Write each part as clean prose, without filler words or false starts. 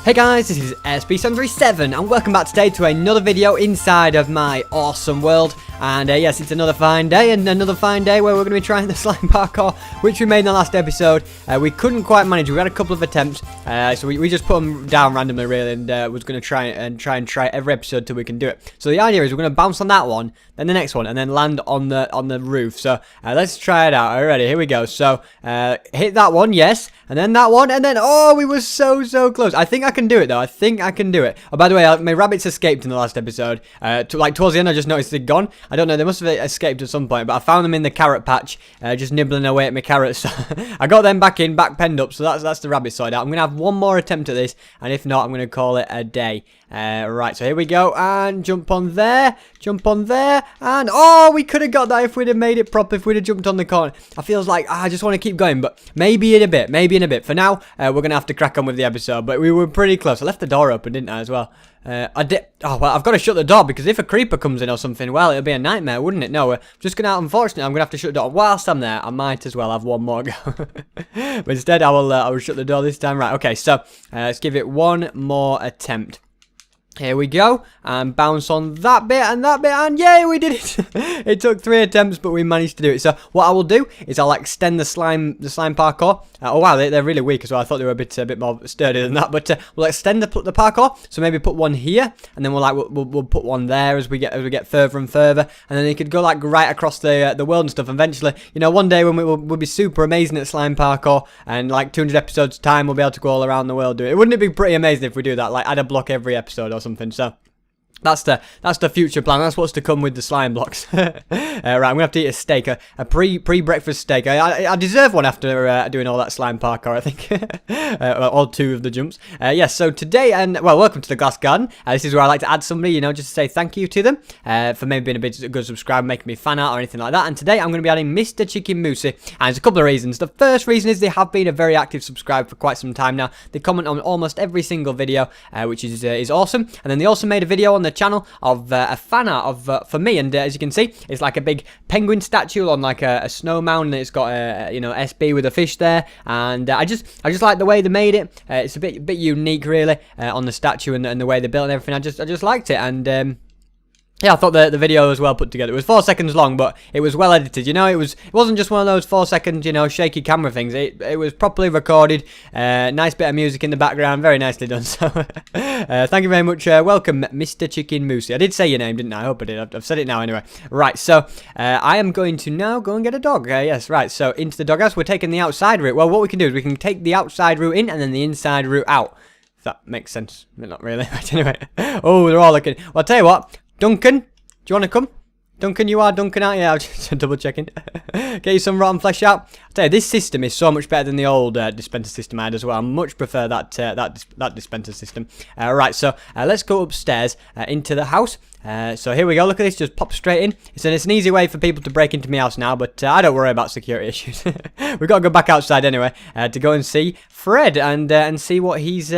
Hey guys, this is SB737 and welcome back today to another video inside of my awesome world. And yes, it's another fine day and another fine day where we're going to be trying the slime parkour, which we made in the last episode. We couldn't quite manage. We had a couple of attempts, so we just put them down randomly really, and was going to try every episode till we can do it. So the idea is we're going to bounce on that one, then the next one, and then land on the roof. So let's try it out. Alrighty, here we go. So hit that one, yes, and then that one, and then oh, we were so close. I think I can do it though. I think I can do it. Oh, by the way, my rabbits escaped in the last episode. Towards the end, I just noticed they'd gone. I don't know. They must have escaped at some point, but I found them in the carrot patch, just nibbling away at my carrots. So I got them back penned up. So that's the rabbit side out. I'm gonna have one more attempt at this, and if not, I'm gonna call it a day. Right, so here we go, and jump on there, and oh, we could have got that if we'd have made it proper, if we'd have jumped on the corner. I feels like I just want to keep going, but maybe in a bit. For now, we're going to have to crack on with the episode, but we were pretty close. I left the door open, didn't I, as well? I did. Oh, well, I've got to shut the door, because if a creeper comes in or something, well, it'll be a nightmare, wouldn't it? No, we're just going to, unfortunately, I'm going to have to shut the door. Whilst I'm there, I might as well have one more go. But instead, I will shut the door this time. Right, okay, so let's give it one more attempt. Here we go, and bounce on that bit, and yay, we did it! It took 3 attempts, but we managed to do it. So what I will do is I'll extend the slime parkour. Oh wow, they're really weak as well. I thought they were a bit more sturdy than that, but we'll extend the parkour. So maybe put one here, and then we'll put one there as we get further and further, and then it could go like right across the world and stuff. Eventually, you know, one day when we'll be super amazing at slime parkour, and like 200 episodes time, we'll be able to go all around the world do it. Wouldn't it be pretty amazing if we do that? Like add a block every episode or something. So that's the future plan. That's what's to come with the slime blocks. Right, I'm gonna have to eat a steak, a pre-breakfast steak. I deserve one after doing all that slime parkour, I think. All 2 of the jumps. Yes, so today, and well, welcome to the Glass Garden. This is where I like to add somebody, you know, just to say thank you to them for maybe being a good subscriber, making me fan art or anything like that. And today I'm going to be adding Mr. Chicken Moosey, and there's a couple of reasons. The first reason is they have been a very active subscriber for quite some time now. They comment on almost every single video, which is awesome. And then they also made a video on the channel of a fan art of for me, and as you can see, it's like a big penguin statue on like a snow mountain. It's got a you know, SB with a fish there, and I just like the way they made it. It's a bit unique really on the statue and the way they built and everything. I just liked it, and yeah, I thought the video was well put together. It was 4 seconds long, but it was well edited. You know, it wasn't just one of those 4 second, you know, shaky camera things. It was properly recorded. Nice bit of music in the background, very nicely done. So, thank you very much. Welcome, Mr. Chicken Moosey. I did say your name, didn't I? I hope I did. I've said it now anyway. Right, so I am going to now go and get a dog. Yes, right. So into the doghouse. We're taking the outside route. Well, what we can do is we can take the outside route in and then the inside route out. If that makes sense. Not really. Right, anyway. Oh, they're all looking. Well, I'll tell you what. Duncan, do you want to come? Duncan, you are Duncan, aren't you? I'm just double checking. Get you some rotten flesh out. I'll tell you, this system is so much better than the old dispenser system I had as well. I much prefer that dispenser system. Right, so let's go upstairs into the house. So here we go. Look at this. Just pop straight in. It's an easy way for people to break into my house now, but I don't worry about security issues. We've got to go back outside anyway to go and see Fred and see what he's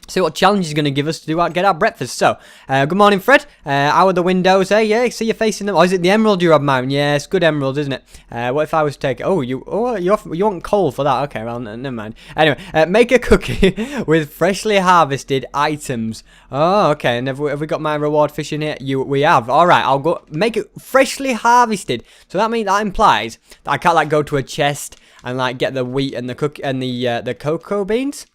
see what challenge he's going to give us to get our breakfast. So, good morning, Fred. How are the windows? Hey, yeah, see you facing them. Oh, is it the emerald you're admiring? Yeah, it's good emeralds, isn't it? What if I was to take... Oh, you want coal for that? Okay, well, never mind. Anyway, make a cookie with freshly harvested items. Oh, okay. And have we got my reward fish in here? We have. All right, I'll go make it freshly harvested. So that implies that I can't, like, go to a chest and, like, get the wheat and the the cocoa beans.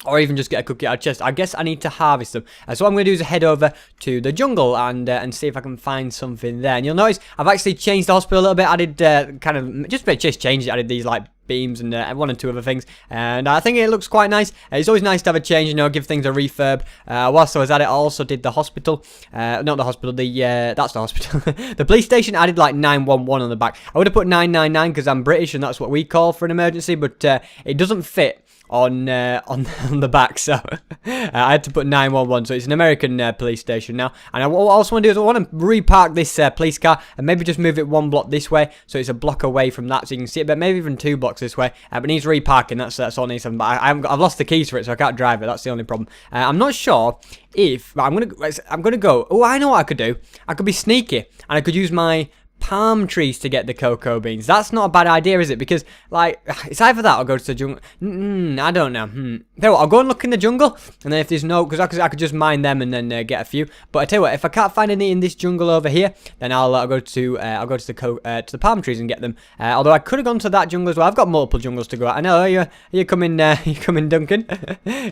Or even just get a cookie out of chest. I guess I need to harvest them. So what I'm going to do is head over to the jungle and see if I can find something there. And you'll notice I've actually changed the hospital a little bit. I did kind of just change it. I did these like beams and 1 or 2 other things. And I think it looks quite nice. It's always nice to have a change, you know, give things a refurb. Whilst I was at it, I also did the hospital. Not the hospital, that's the hospital. The police station, I did like 911 on the back. I would have put 999 because I'm British and that's what we call for an emergency. But it doesn't fit on the back, so I had to put 911. So it's an American police station now. And what I also want to do is I want to repark this police car and maybe just move it 1 block this way, so it's a block away from that, so you can see it. But maybe even 2 blocks this way. But it needs reparking. That's all it needs. But I've lost the keys for it, so I can't drive it. That's the only problem. I'm not sure if I'm gonna go. Oh, I know what I could do. I could be sneaky, and I could use my palm trees to get the cocoa beans. That's not a bad idea, is it? Because, like, it's either that or go to the jungle. I don't know. Tell you what, I'll go and look in the jungle, and then if there's no, because I could just mine them and then get a few. But I tell you what, if I can't find any in this jungle over here, then I'll go to the palm trees and get them. Although I could have gone to that jungle as well. I've got multiple jungles to go at. I know you're coming, Duncan.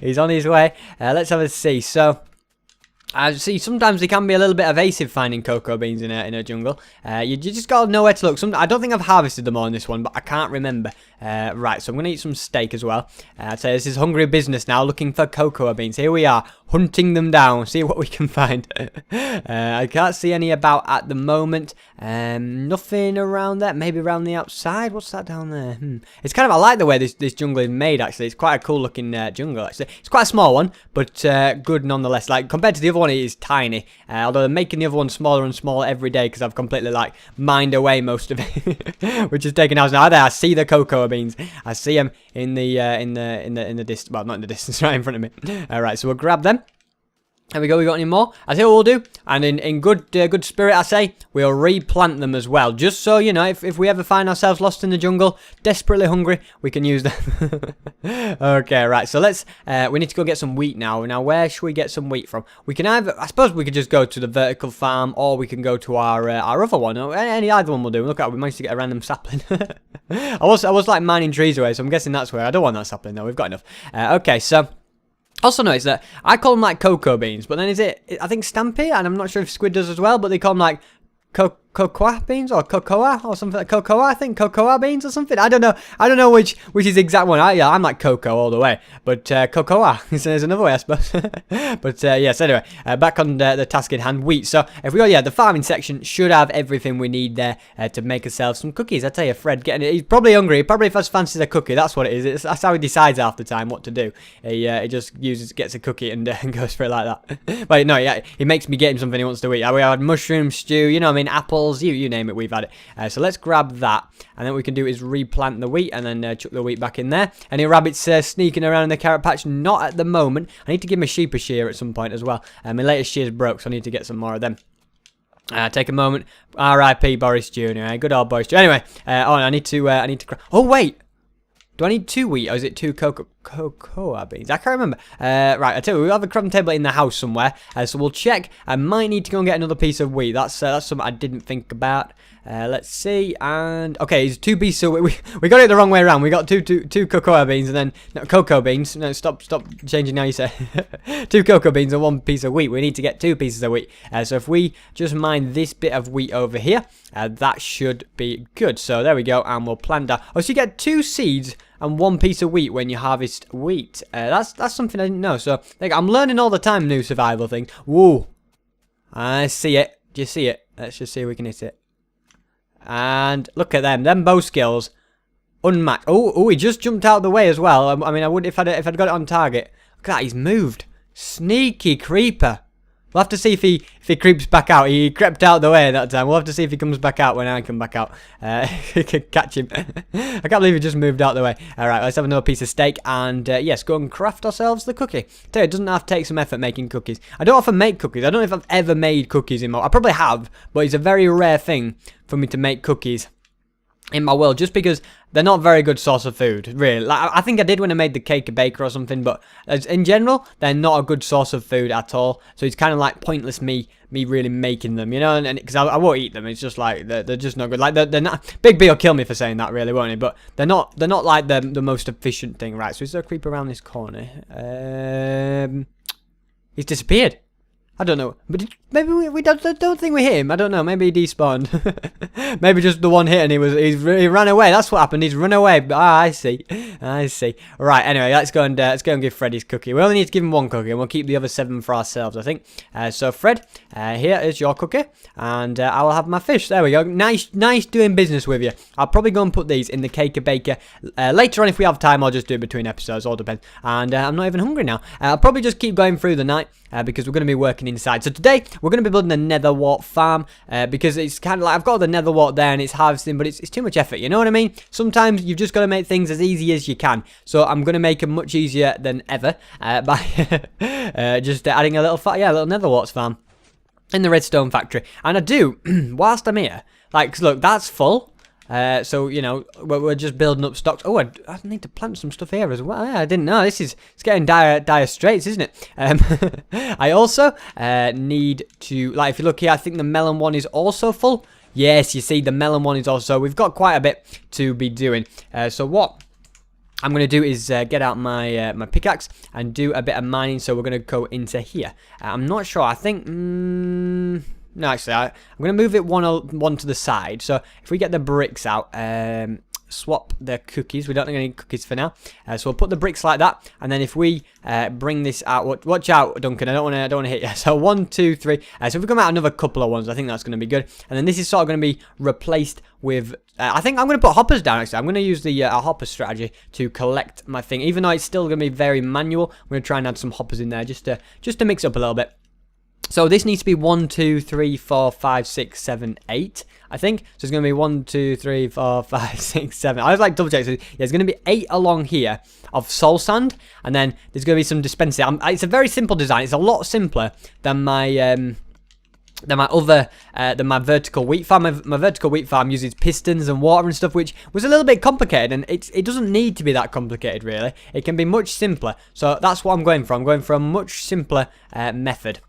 He's on his way. Let's have a see. So. See, sometimes they can be a little bit evasive finding cocoa beans in a jungle. You just gotta know where to look. I don't think I've harvested them all in this one, but I can't remember. Right, so I'm gonna eat some steak as well. So this is hungry business now, looking for cocoa beans. Here we are, hunting them down, see what we can find. I can't see any about at the moment. Nothing around there. Maybe around the outside. What's that down there? It's kind of, I like the way this jungle is made. Actually, it's quite a cool looking jungle. Actually, it's quite a small one, but good nonetheless. Like compared to the other one, it is tiny. Although they're making the other one smaller and smaller every day because I've completely like mined away most of it, which is taking hours now. There, I see the cocoa beans. I see them in the distance. Well, not in the distance, right in front of me. All right, so we'll grab them. There we go, we got any more? I think what we'll do, and in good spirit I say, we'll replant them as well. Just so, you know, if we ever find ourselves lost in the jungle, desperately hungry, we can use them. Okay, right, so let's, we need to go get some wheat now. Now, where should we get some wheat from? We can either, I suppose we could just go to the vertical farm, or we can go to our other one. Either one will do. Look at, we managed to get a random sapling. I was like mining trees away, so I'm guessing that's where. I don't want that sapling though, we've got enough. Okay, so... Also notice that I call them like cocoa beans, but then I think Stampy, and I'm not sure if Squid does as well, but they call them like cocoa beans or cocoa or something like cocoa. I think cocoa beans or something. I don't know which is the exact one. I'm like cocoa all the way, but cocoa is another way I suppose. But yes, anyway, back on the task in hand, wheat. So if we go, the farming section should have everything we need there to make ourselves some cookies. I tell you, Fred getting it. He's probably hungry. He probably first fancies a cookie. That's what it is. That's how he decides half the time what to do. He just gets a cookie and goes for it like that. But no, yeah, he makes me get him something he wants to eat. We had mushroom stew. You know what I mean? Apples. You name it, we've had it. So let's grab that, and then what we can do is replant the wheat, and then chuck the wheat back in there. Any rabbits sneaking around in the carrot patch? Not at the moment. I need to give my sheep a shear at some point as well. My latest shears broke, so I need to get some more of them. Take a moment. R.I.P. Boris Jr. Good old Boris Jr. Anyway, I need to. Oh wait. Do I need 2 wheat, or is it 2 cocoa beans? I can't remember. Right, I tell you, we have a crafting table in the house somewhere, so we'll check. I might need to go and get another piece of wheat. That's something I didn't think about. Let's see, and okay, it's 2 pieces of wheat. We got it the wrong way around. We got two cocoa beans, and then no, cocoa beans. No, stop changing now. You say 2 cocoa beans and 1 piece of wheat. We need to get 2 pieces of wheat. So if we just mine this bit of wheat over here, that should be good. So there we go, and we'll plant that. Oh, so you get 2 seeds and 1 piece of wheat when you harvest wheat. That's something I didn't know. So like, I'm learning all the time new survival things. Whoa, I see it. Do you see it? Let's just see if we can hit it. And look at them bow skills, unmatched. Oh, he just jumped out of the way as well. I mean, I would if I'd got it on target. Look at that, he's moved. Sneaky creeper. We'll have to see if he creeps back out. He crept out the way that time. We'll have to see if he comes back out when I come back out. Catch him. I can't believe he just moved out the way. All right, let's have another piece of steak. And yes, go and craft ourselves the cookie. Tell you, it doesn't have to take some effort making cookies. I don't often make cookies. I don't know if I've ever made cookies in my... I probably have, but it's a very rare thing for me to make cookies in my world, just because they're not very good source of food, really. Like, I think I did when I made the cake baker or something, but in general, they're not a good source of food at all. So it's kind of like pointless me really making them, you know, and because I won't eat them. It's just like they're just not good. Like they're not. Big B will kill me for saying that, really, won't he? But they're not like the most efficient thing, right? So is there a creeper around this corner? He's disappeared. I don't know, but maybe we don't think we hit him. I don't know. Maybe he despawned. Maybe just the one hit and he ran away. That's what happened. He's run away. Ah, I see. Right. Anyway, let's go and give Fred his cookie. We only need to give him 1 cookie, and we'll keep the other 7 for ourselves, I think. So Fred, here is your cookie, and I will have my fish. There we go. Nice doing business with you. I'll probably go and put these in the cake baker later on if we have time. I'll just do it between episodes. All depends. And I'm not even hungry now. I'll probably just keep going through the night. Because we're going to be working inside. So today, we're going to be building a Nether Wart Farm, because it's kind of like, I've got the Nether Wart there and it's harvesting, but it's too much effort, you know what I mean? Sometimes you've just got to make things as easy as you can. So I'm going to make them much easier than ever by just adding a little Nether Warts farm in the Redstone Factory. And I do, whilst I'm here, Like, 'cause look, that's full. So, you know, we're just building up stocks. Oh, I need to plant some stuff here as well. Yeah, I didn't know. It's getting dire straits, isn't it? I also need to, like, if you look here, I think the melon one is also full. Yes, you see, the melon one is also, we've got quite a bit to be doing. So what I'm going to do is get out my my pickaxe and do a bit of mining. So we're going to go into here. I'm not sure. I think... no, actually, I'm going to move it one to the side. So if we get the bricks out, swap the cookies. We don't need any cookies for now. So we'll put the bricks like that. And then if we bring this out, watch out, Duncan. I don't want to hit you. So 1, 2, 3. So if we come out another couple of ones, I think that's going to be good. And then this is sort of going to be replaced with. I think I'm going to put hoppers down. Actually, I'm going to use the hopper strategy to collect my thing. Even though it's still going to be very manual, I'm going to try and add some hoppers in there just to mix up a little bit. So this needs to be 1, 2, 3, 4, 5, 6, 7, 8, I think. So it's going to be 1, 2, 3, 4, 5, 6, 7. I was like double check. So yeah, there's going to be 8 along here of soul sand, and then there's going to be some dispensers. It's a very simple design. It's a lot simpler than my my vertical wheat farm. My vertical wheat farm uses pistons and water and stuff, which was a little bit complicated, and it doesn't need to be that complicated really. It can be much simpler. So that's what I'm going for. I'm going for a much simpler method.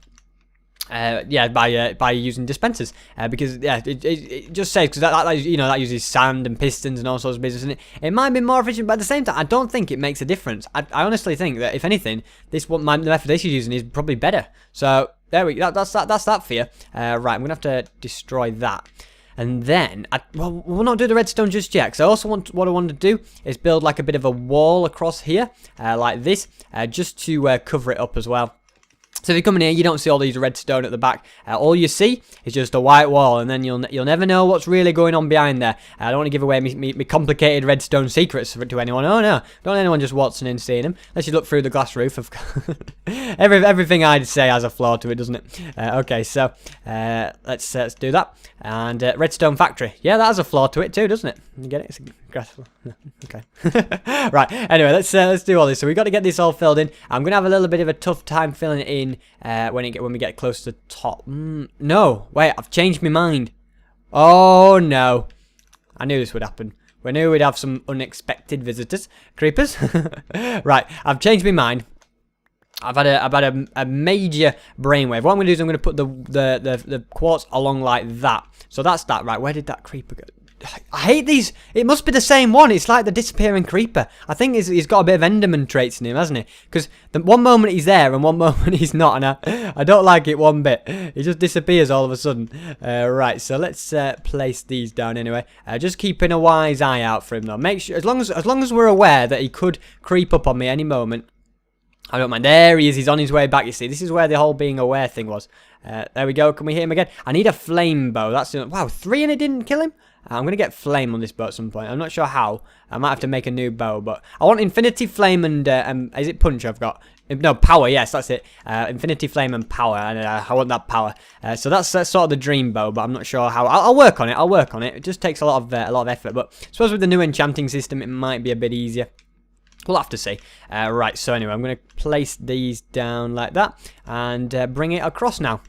Yeah, by using dispensers, because yeah, it just says, because that you know, that uses sand and pistons and all sorts of business, and it might be more efficient, but at the same time, I don't think it makes a difference. I honestly think that if anything, the method this is using is probably better. So there we go. That's that for you. Right, I'm gonna have to destroy that. And then, well, we'll not do the redstone just yet, because I also what I want to do is build like a bit of a wall across here, like this, just to cover it up as well. So if you come in here, you don't see all these redstone at the back. All you see is just a white wall, and then you'll never know what's really going on behind there. I don't want to give away me complicated redstone secrets to anyone. Oh no, don't let anyone just watching and seeing them. Let's just look through the glass roof. Everything I'd say has a flaw to it, doesn't it? Okay, so let's do that. And Redstone Factory, yeah, that has a flaw to it too, doesn't it? You get it? It's a grass floor. No. Okay. Right. Anyway, let's do all this. So we've got to get this all filled in. I'm gonna have a little bit of a tough time filling it in when we get close to the top. No, wait, I've changed my mind. Oh no, I knew this would happen. We knew we'd have some unexpected visitors, creepers. Right, I've changed my mind. I've had a major brainwave. What I'm gonna do is I'm gonna put the quartz along like that. So that's that. Right, where did that creeper go? I hate these. It must be the same one. It's like the disappearing creeper. I think he's got a bit of Enderman traits in him, hasn't he? Because one moment he's there and one moment he's not, and I don't like it one bit. He just disappears all of a sudden. Right, so let's place these down anyway. Just keeping a wise eye out for him though. Make sure, as long as we're aware that he could creep up on me any moment, I don't mind. There he is. He's on his way back, you see. This is where the whole being aware thing was. There we go. Can we hit him again? I need a flame bow. That's wow, 3 and it didn't kill him? I'm going to get flame on this bow at some point. I'm not sure how. I might have to make a new bow, but I want infinity flame and is it punch I've got? No, power, yes, that's it. Infinity flame and power, and I want that power. So that's sort of the dream bow, but I'm not sure how. I'll work on it. I'll work on it. It just takes a lot of effort, but I suppose with the new enchanting system, it might be a bit easier. We'll have to see. Right, so anyway, I'm going to place these down like that and bring it across now.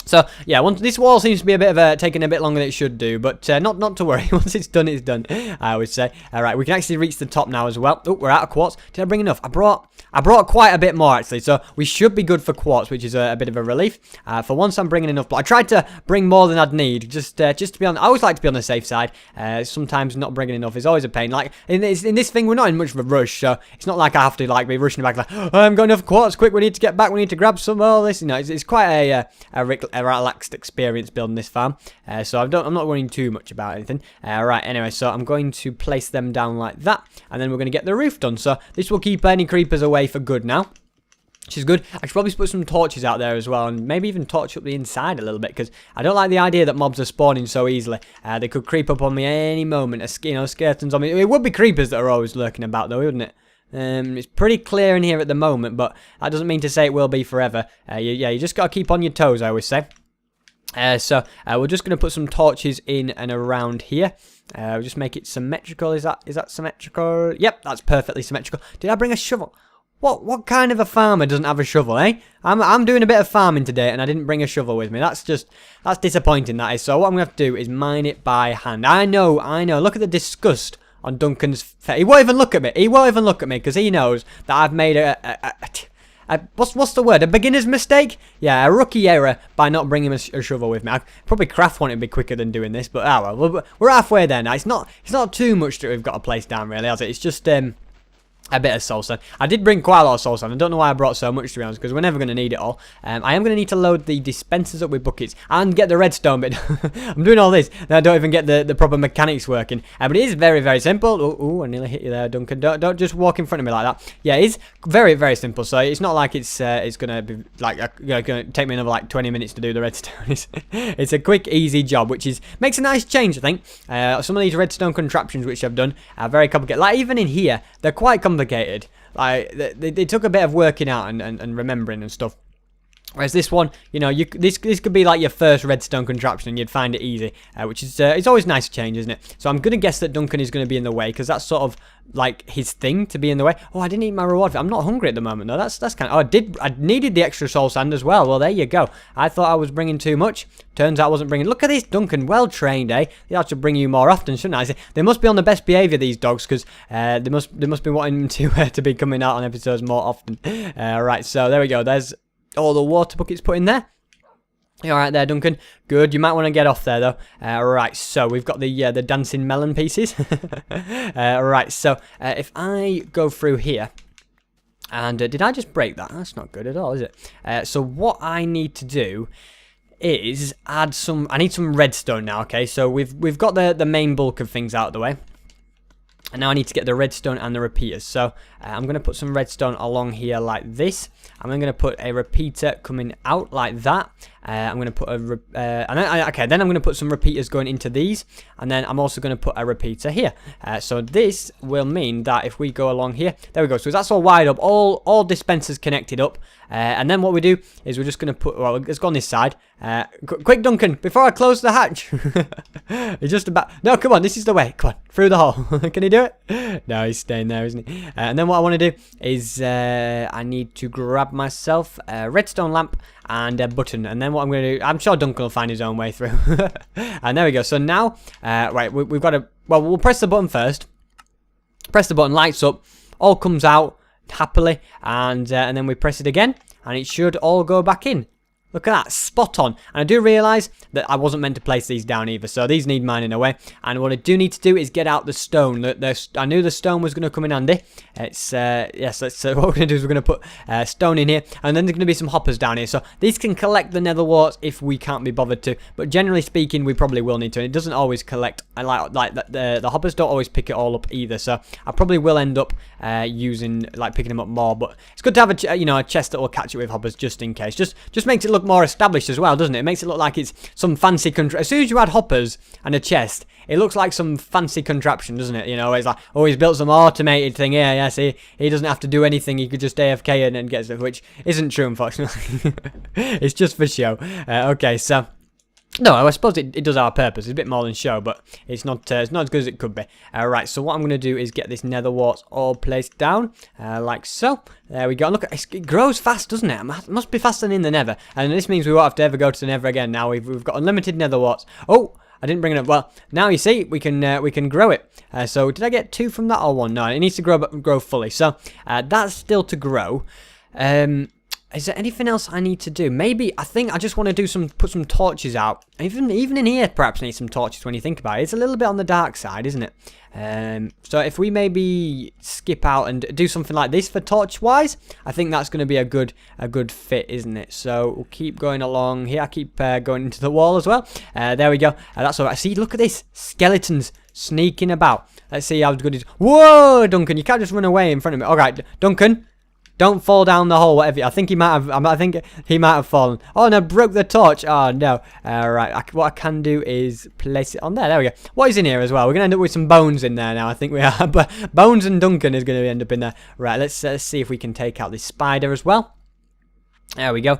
So yeah, this wall seems to be a bit of taking a bit longer than it should do, but not to worry. Once it's done, it's done. I would say. All right, we can actually reach the top now as well. Oh, we're out of quartz. Did I bring enough? I brought quite a bit more actually, so we should be good for quartz, which is a bit of a relief. For once, I'm bringing enough, but I tried to bring more than I'd need, just to be on. I always like to be on the safe side. Sometimes not bringing enough is always a pain. Like in this thing, we're not in much of a rush, so it's not like I have to like be rushing back like, oh, I haven't got enough quartz. Quick, we need to get back. We need to grab some all this. You know, it's quite a relaxed experience building this farm, so I'm not worrying too much about anything. Right, anyway, so I'm going to place them down like that, and then we're going to get the roof done. So this will keep any creepers away for good now, which is good. I should probably put some torches out there as well, and maybe even torch up the inside a little bit, because I don't like the idea that mobs are spawning so easily. They could creep up on me any moment, you know, skeletons on me. It would be creepers that are always lurking about though, wouldn't it? It's pretty clear in here at the moment, but that doesn't mean to say it will be forever. Yeah, you just got to keep on your toes, I always say. So we're just going to put some torches in and around here. We'll just make it symmetrical. Is that symmetrical? Yep, that's perfectly symmetrical. Did I bring a shovel? What kind of a farmer doesn't have a shovel, eh? I'm doing a bit of farming today and I didn't bring a shovel with me. That's disappointing, that is. So what I'm going to have to do is mine it by hand. I know. Look at the disgust on Duncan's face. He won't even look at me. He won't even look at me because he knows that I've made what's the word? A beginner's mistake? Yeah, a rookie error by not bringing a shovel with me. I probably craft one to be quicker than doing this, but well, we're halfway there now. It's not too much that we've got to place down, really, has it? It's just a bit of soul sand. I did bring quite a lot of soul sand. I don't know why I brought so much, to be honest, because we're never going to need it all. I am going to need to load the dispensers up with buckets and get the redstone bit. I'm doing all this, and I don't even get the proper mechanics working. But it is very, very simple. Oh, I nearly hit you there, Duncan. Don't just walk in front of me like that. Yeah, it's very, very simple. So it's not like it's going to be like going to take me another like 20 minutes to do the redstone. It's a quick, easy job, which makes a nice change, I think. Some of these redstone contraptions which I've done are very complicated. Like even in here, they're quite complicated. Like they took a bit of working out and remembering and stuff. Whereas this one, you know, this could be like your first redstone contraption and you'd find it easy, which is it's always nice to change, isn't it? So I'm gonna guess that Duncan is gonna be in the way because that's sort of like his thing to be in the way. Oh, I didn't eat my reward. I'm not hungry at the moment though. That's kind of. Oh, I needed the extra soul sand as well. Well, there you go. I thought I was bringing too much. Turns out I wasn't bringing. Look at this, Duncan. Well trained, eh? They ought to bring you more often, shouldn't I? They must be on the best behaviour, these dogs, because they must be wanting to be coming out on episodes more often. Right. So there we go. There's all the water buckets put in there. You alright there, Duncan? Good. You might want to get off there, though. Right, so we've got the dancing melon pieces. Right, so if I go through here, and did I just break that? That's not good at all, is it? So what I need to do is add some. I need some redstone now. Okay, so we've got the main bulk of things out of the way. And now I need to get the redstone and the repeaters. So I'm going to put some redstone along here like this. I'm going to put a repeater coming out like that. I'm going to put then I'm going to put some repeaters going into these. And then I'm also going to put a repeater here. So this will mean that if we go along here, there we go. So that's all wired up, all dispensers connected up. And then what we do is we're just going to put, well, let's go on this side. Quick, Duncan, before I close the hatch. He's just about, no, come on, this is the way. Come on, through the hole. Can he do it? No, he's staying there, isn't he? And then what I want to do is I need to grab myself a redstone lamp and a button. And then what I'm going to do, I'm sure Duncan will find his own way through. And there we go. So now, right, we've got to, well, we'll press the button first. Press the button, lights up, all comes out happily, and then we press it again, and it should all go back in. Look at that, spot on. And I do realise that I wasn't meant to place these down either, so these need mining away. And what I do need to do is get out the stone. I knew the stone was going to come in handy. It's yes. What we're going to do is we're going to put stone in here, and then there's going to be some hoppers down here. So these can collect the nether warts if we can't be bothered to. But generally speaking, we probably will need to. And it doesn't always collect. Like the hoppers don't always pick it all up either. So I probably will end up picking them up more. But it's good to have a chest that will catch it with hoppers just in case. Just makes it look more established as well, doesn't it? It makes it look like it's some fancy as soon as you add hoppers and a chest, it looks like some fancy contraption, doesn't it? You know, it's like, oh, he's built some automated thing here. Yeah, see, he doesn't have to do anything. He could just AFK and get stuff, which isn't true, unfortunately. It's just for show. Okay, so. No, I suppose it does have a purpose. It's a bit more than show, but it's not as good as it could be. Right, so what I'm going to do is get this nether warts all placed down, like so. There we go. Look, it grows fast, doesn't it? It must be faster than in the nether. And this means we won't have to ever go to the nether again. Now we've got unlimited nether warts. Oh, I didn't bring it up. Well, now you see, we can grow it. So did I get 2 from that or 1? No, it needs to grow fully. So that's still to grow. Is there anything else I need to do? Maybe, I think I just want to put some torches out. Even in here, perhaps need some torches when you think about it. It's a little bit on the dark side, isn't it? So if we maybe skip out and do something like this for torch-wise, I think that's going to be a good fit, isn't it? So we'll keep going along here. I keep going into the wall as well. There we go. That's all right. See, look at this. Skeletons sneaking about. Let's see how good it is. Whoa, Duncan, you can't just run away in front of me. All right, Duncan. Don't fall down the hole, whatever. I think he might have fallen. Oh no, broke the torch. Oh no. Right. What I can do is place it on there. There we go. What is in here as well? We're gonna end up with some bones in there now. I think we are. But bones and Duncan is gonna end up in there. Right. Let's see if we can take out this spider as well. There we go.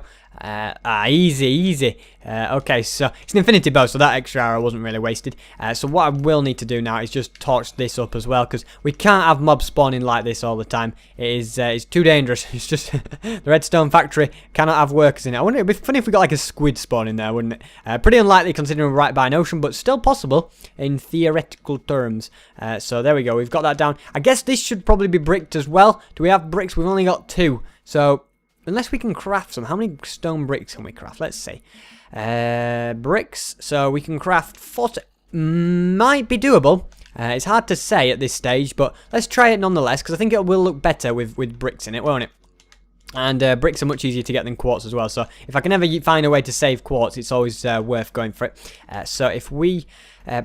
Easy, easy. Okay, so it's an infinity bow, so that extra arrow wasn't really wasted. So what I will need to do now is just torch this up as well, because we can't have mobs spawning like this all the time. It's too dangerous. It's just the Redstone Factory cannot have workers in it. I wonder, it'd be funny if we got like a squid spawn in there, wouldn't it? Pretty unlikely considering we're right by an ocean, but still possible in theoretical terms. So there we go. We've got that down. I guess this should probably be bricked as well. Do we have bricks? We've only got 2. So unless we can craft some. How many stone bricks can we craft? Let's see. Bricks. So we can craft 40. Might be doable. It's hard to say at this stage, but let's try it nonetheless, because I think it will look better with bricks in it, won't it? And bricks are much easier to get than quartz as well. So if I can ever find a way to save quartz, it's always worth going for it. So if we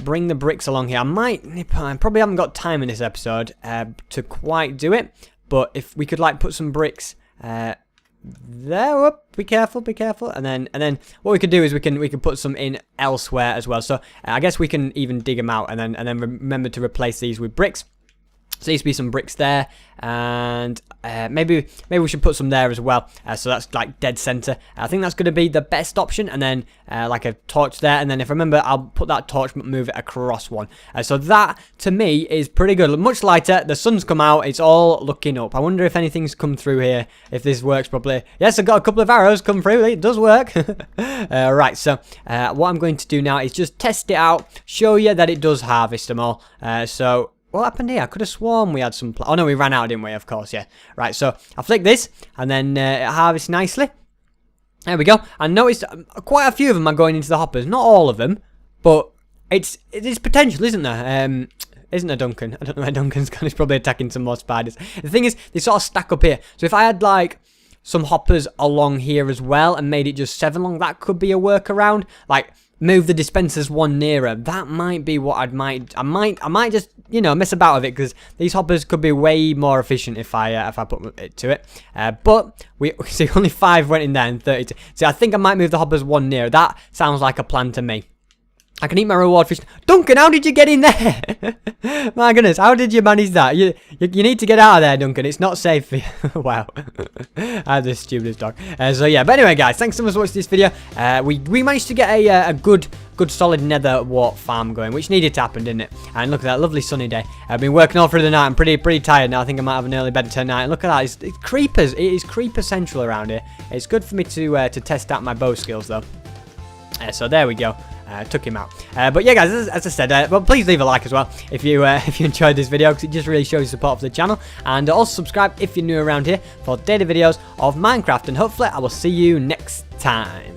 bring the bricks along here, I probably haven't got time in this episode to quite do it. But if we could like put some bricks there, whoop, be careful, and then what we could do is we can put some in elsewhere as well. So I guess we can even dig them out and then remember to replace these with bricks. So there used to be some bricks there, and maybe we should put some there as well. So that's like dead center. I think that's going to be the best option, and then like a torch there, and then if I remember, I'll put that torch but move it across one. So that to me is pretty good. Much lighter. The sun's come out. It's all looking up. I wonder if anything's come through here. If this works properly. Yes, I've got a couple of arrows come through. It does work. Right. So what I'm going to do now is just test it out. Show you that it does harvest them all. So what happened here? I could have sworn we had some... Oh, no, we ran out, didn't we? Of course, yeah. Right, so I flick this, and then it harvests nicely. There we go. I noticed quite a few of them are going into the hoppers. Not all of them, but it is potential, isn't there? Isn't there, Duncan? I don't know where Duncan's gone. He's probably attacking some more spiders. The thing is, they sort of stack up here. So if I had, like, some hoppers along here as well and made it just 7 long, that could be a workaround. Like, move the dispensers one nearer. That might be what I might just, you know, mess about with it, because these hoppers could be way more efficient if I put it to it. But we see only 5 went in there and 32. So I think I might move the hoppers one nearer. That sounds like a plan to me. I can eat my reward fish. Duncan, how did you get in there? My goodness, how did you manage that? You need to get out of there, Duncan. It's not safe for you. Wow. I'm the stupidest dog. So yeah, but anyway, guys, thanks so much for watching this video. We managed to get a good solid Nether Wart Farm going, which needed to happen, didn't it? And look at that lovely sunny day. I've been working all through the night. I'm pretty tired now. I think I might have an early bed tonight. And look at that. It's creepers. It is creeper central around here. It's good for me to test out my bow skills, though. So there we go. Took him out. But yeah, guys, as I said, well, please leave a like as well if you enjoyed this video, because it just really shows support for the channel. And also subscribe if you're new around here for daily videos of Minecraft. And hopefully I will see you next time.